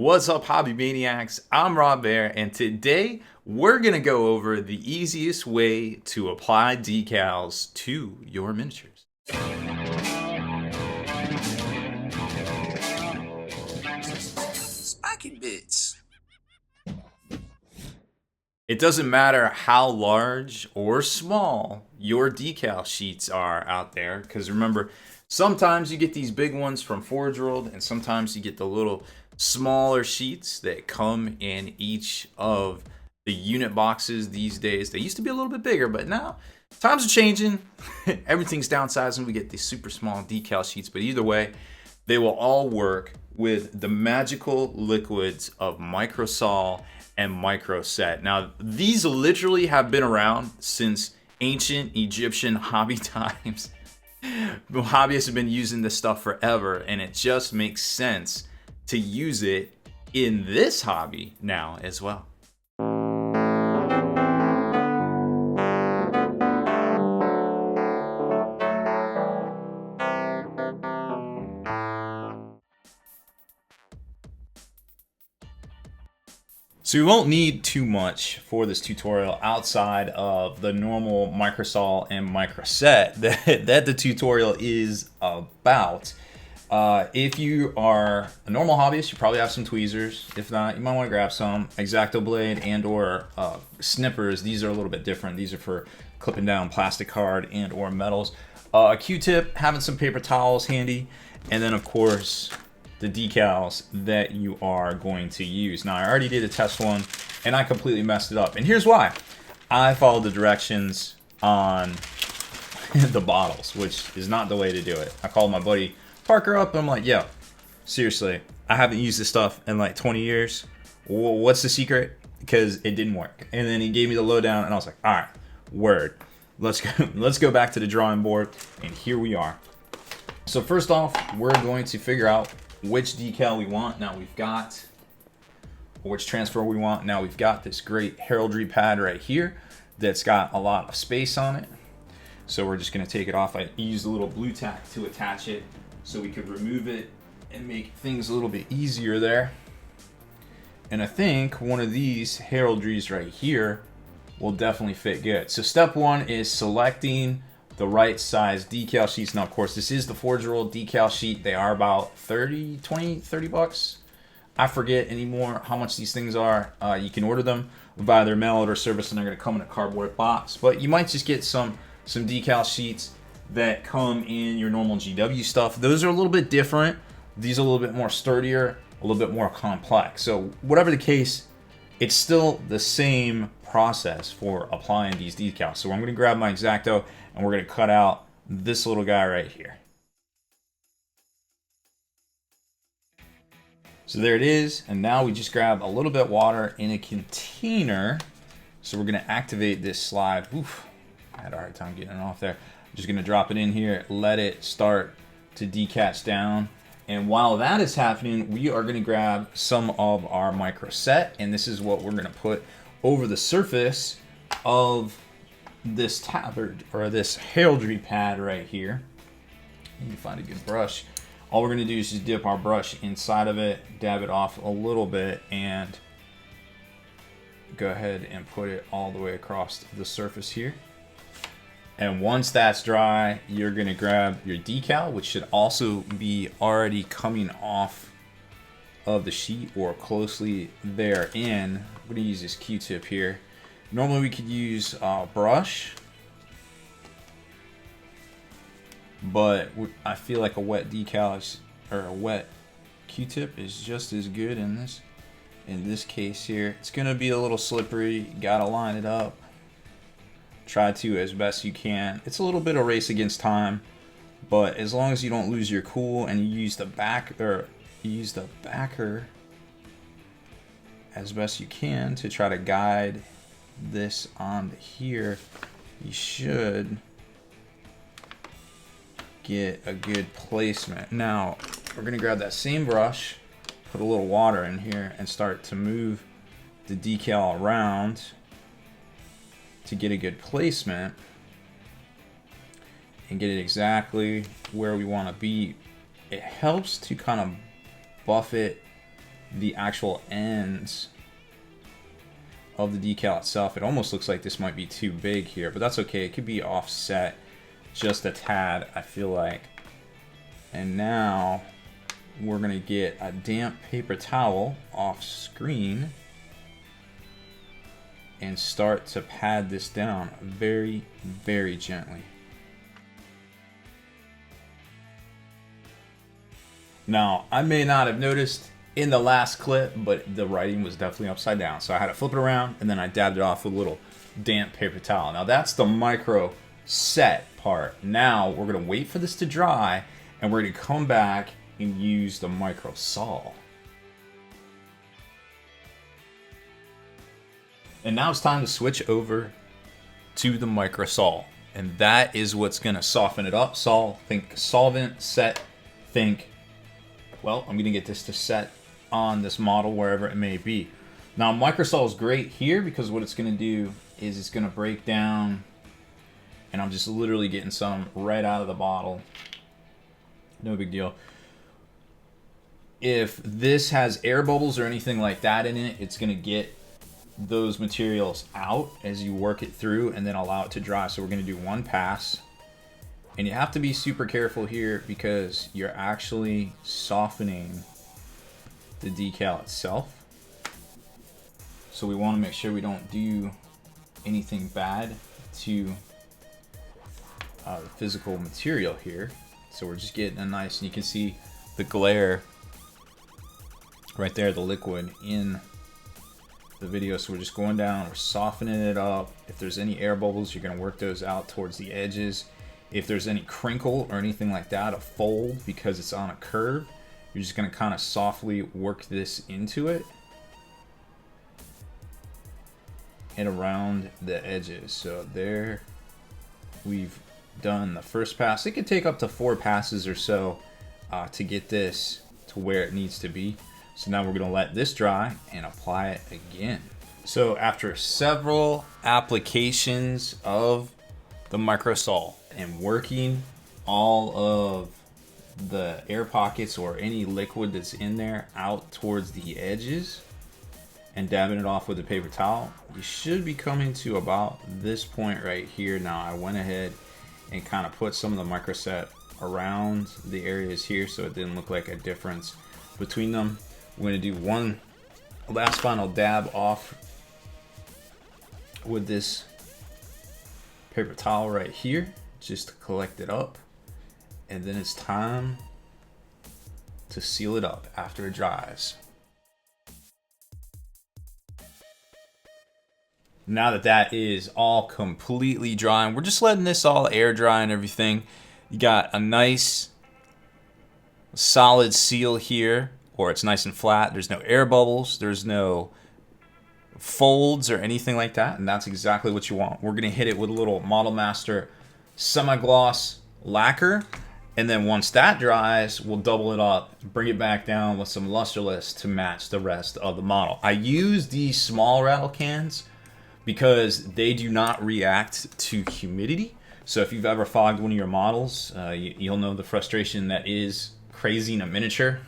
What's up, hobby maniacs? I'm Baer, and today we're gonna go over the easiest way to apply decals to your miniatures. Spiky bits. It doesn't matter how large or small your decal sheets are out there, because remember, sometimes you get these big ones from Forge World, and sometimes you get the little smaller sheets that come in each of the unit boxes these days. They used to be a little bit bigger, but now times are changing. Everything's downsizing. We get these super small decal sheets, but either way, they will all work with the magical liquids of Microsol and Microset. Now, these literally have been around since ancient Egyptian hobby times. Hobbyists have been using this stuff forever, and it just makes sense to use it in this hobby now as well. So we won't need too much for this tutorial outside of the normal Microsol and Microset that the tutorial is about. If you are a normal hobbyist, you probably have some tweezers. If not, you might want to grab some X-Acto blade and or snippers. These are a little bit different. These are for clipping down plastic card and or metals. A Q-tip, having some paper towels handy, and then of course the decals that you are going to use. Now, I already did a test one and I completely messed it up. And here's why. I followed the directions on the bottles, which is not the way to do it. I called my buddy Parker up and I'm like, yo, seriously, I haven't used this stuff in like 20 years. What's the secret? Because it didn't work. And then he gave me the lowdown and I was like, all right, word. Let's go back to the drawing board, and here we are. So first off, we're going to figure out which decal we want. Now we've got, or which transfer we want. Now we've got this great heraldry pad right here that's got a lot of space on it. So we're just gonna take it off. I used a little blue tack to attach it so we could remove it and make things a little bit easier there. And I think one of these heraldries right here will definitely fit good. So step one is selecting the right size decal sheets. Now, of course, this is the Forge World decal sheet. They are about 30 bucks. I forget anymore how much these things are. You can order them via their mail order service, and they're going to come in a cardboard box. But you might just get some decal sheets that come in your normal GW stuff. Those are a little bit different. These are a little bit more sturdier, a little bit more complex. So whatever the case, it's still the same process for applying these decals. So I'm going to grab my X-Acto and we're going to cut out this little guy right here. So there it is. And now we just grab a little bit of water in a container. So we're going to activate this slide. Oof, I had a hard time getting it off there. I'm just going to drop it in here, let it start to decatch down. And while that is happening, we are going to grab some of our Microset, and this is what we're going to put over the surface of this tabard, or this heraldry pad right here. You can find a good brush. All we're going to do is just dip our brush inside of it, dab it off a little bit, and go ahead and put it all the way across the surface here. And once that's dry, you're going to grab your decal, which should also be already coming off of the sheet or closely therein. I'm going to use this Q-tip here. Normally we could use a brush, but I feel like a wet decal is, or a wet Q-tip is just as good in this case here. It's going to be a little slippery. You got to line it up. Try to as best you can. It's a little bit of race against time, but as long as you don't lose your cool and you use the backer as best you can to try to guide this on here, you should get a good placement. Now we're gonna grab that same brush, put a little water in here, and start to move the decal around to get a good placement and get it exactly where we want to be. It helps to kind of buff it the actual ends of the decal itself, it almost looks like this might be too big here, but that's okay. It could be offset just a tad, I feel like. And now we're gonna get a damp paper towel off screen and start to pad this down very, very gently. Now, I may not have noticed in the last clip, but the writing was definitely upside down. So I had to flip it around and then I dabbed it off with a little damp paper towel. Now that's the micro set part. Now we're gonna wait for this to dry and we're gonna come back and use the micro sol. And now it's time to switch over to the micro sol. And that is what's gonna soften it up. Sol, think solvent, set, think, well, I'm gonna get this to set on this model wherever it may be. Now microsol is great here because what it's going to do is it's going to break down, and I'm just literally getting some right out of the bottle. No big deal. If this has air bubbles or anything like that in it, it's going to get those materials out as you work it through and then allow it to dry. So we're going to do one pass, and you have to be super careful here because you're actually softening the decal itself. So we want to make sure we don't do anything bad to the physical material here. So we're just getting a nice, and you can see the glare right there, the liquid in the video. So we're just going down, we're softening it up. If there's any air bubbles, you're going to work those out towards the edges. If there's any crinkle or anything like that, a fold because it's on a curve, you're just going to kind of softly work this into it and around the edges. So there, we've done the first pass. It could take up to 4 passes or so to get this to where it needs to be. So now we're going to let this dry and apply it again. So after several applications of the microsol and working all of the air pockets or any liquid that's in there out towards the edges and dabbing it off with a paper towel, you should be coming to about this point right here. Now I went ahead and kind of put some of the microset around the areas here so it didn't look like a difference between them. We're going to do one last final dab off with this paper towel right here just to collect it up, and then it's time to seal it up after it dries. Now that that is all completely dry, and we're just letting this all air dry and everything, you got a nice solid seal here, or it's nice and flat. There's no air bubbles, there's no folds or anything like that, and that's exactly what you want. We're gonna hit it with a little Model Master semi-gloss lacquer, and then once that dries, we'll double it up, bring it back down with some lusterless to match the rest of the model. I use these small rattle cans because they do not react to humidity. So if you've ever fogged one of your models, you'll know the frustration that is crazy in a miniature.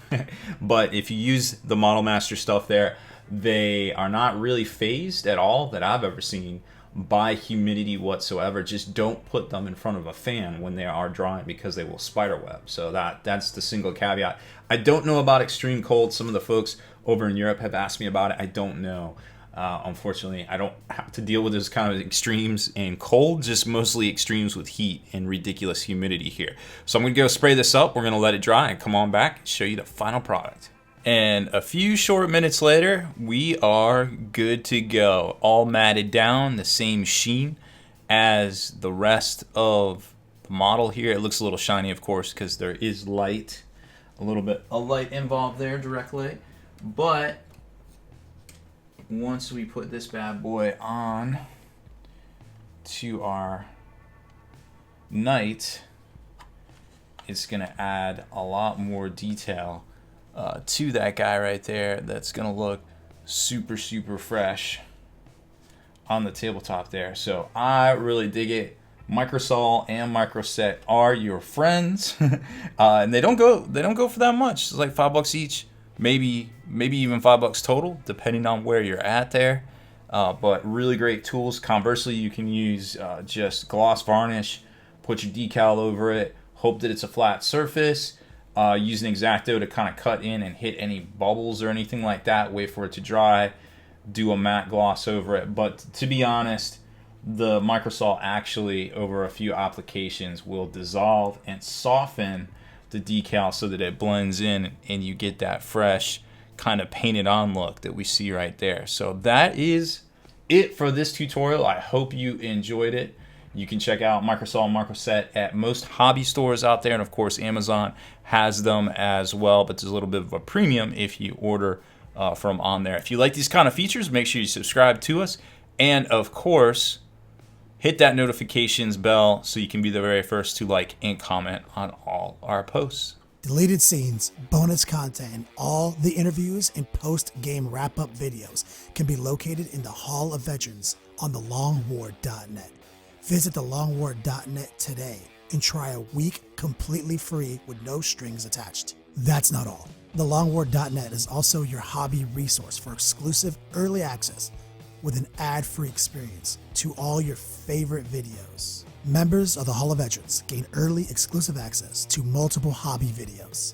But if you use the Model Master stuff there, they are not really phased at all that I've ever seen by humidity whatsoever. Just don't put them in front of a fan when they are drying because they will spiderweb. So that's the single caveat. I don't know about extreme cold. Some of the folks over in Europe have asked me about it. I don't know. Unfortunately, I don't have to deal with those kind of extremes in cold, just mostly extremes with heat and ridiculous humidity here. So I'm going to go spray this up. We're going to let it dry and come on back and show you the final product. And a few short minutes later, we are good to go. All matted down, the same sheen as the rest of the model here. It looks a little shiny, of course, because there is light, a little bit of light involved there directly. But once we put this bad boy on to our knight, it's going to add a lot more detail to that guy right there. That's going to look super, super fresh on the tabletop there. So I really dig it. Microsol and Microset are your friends, and they don't go for that much. It's like $5 each. maybe even $5 total, depending on where you're at there. But really great tools. Conversely, you can use just gloss varnish, put your decal over it, hope that it's a flat surface. Use an X-Acto to kind of cut in and hit any bubbles or anything like that. Wait for it to dry. Do a matte gloss over it. But to be honest, the microsol actually, over a few applications, will dissolve and soften the decal so that it blends in and you get that fresh kind of painted on look that we see right there. So that is it for this tutorial. I hope you enjoyed it. You can check out microsol and microset at most hobby stores out there, and of course Amazon has them as well, but there's a little bit of a premium if you order from on there. If you like these kind of features, make sure you subscribe to us, and of course hit that notifications bell so you can be the very first to like and comment on all our posts. Deleted scenes, bonus content, and all the interviews and post-game wrap-up videos can be located in the Hall of Veterans on thelongwar.net. Visit thelongwar.net today and try a week completely free with no strings attached. That's not all. Thelongwar.net is also your hobby resource for exclusive early access with an ad-free experience to all your favorite videos. Members of the Hall of Veterans gain early exclusive access to multiple hobby videos.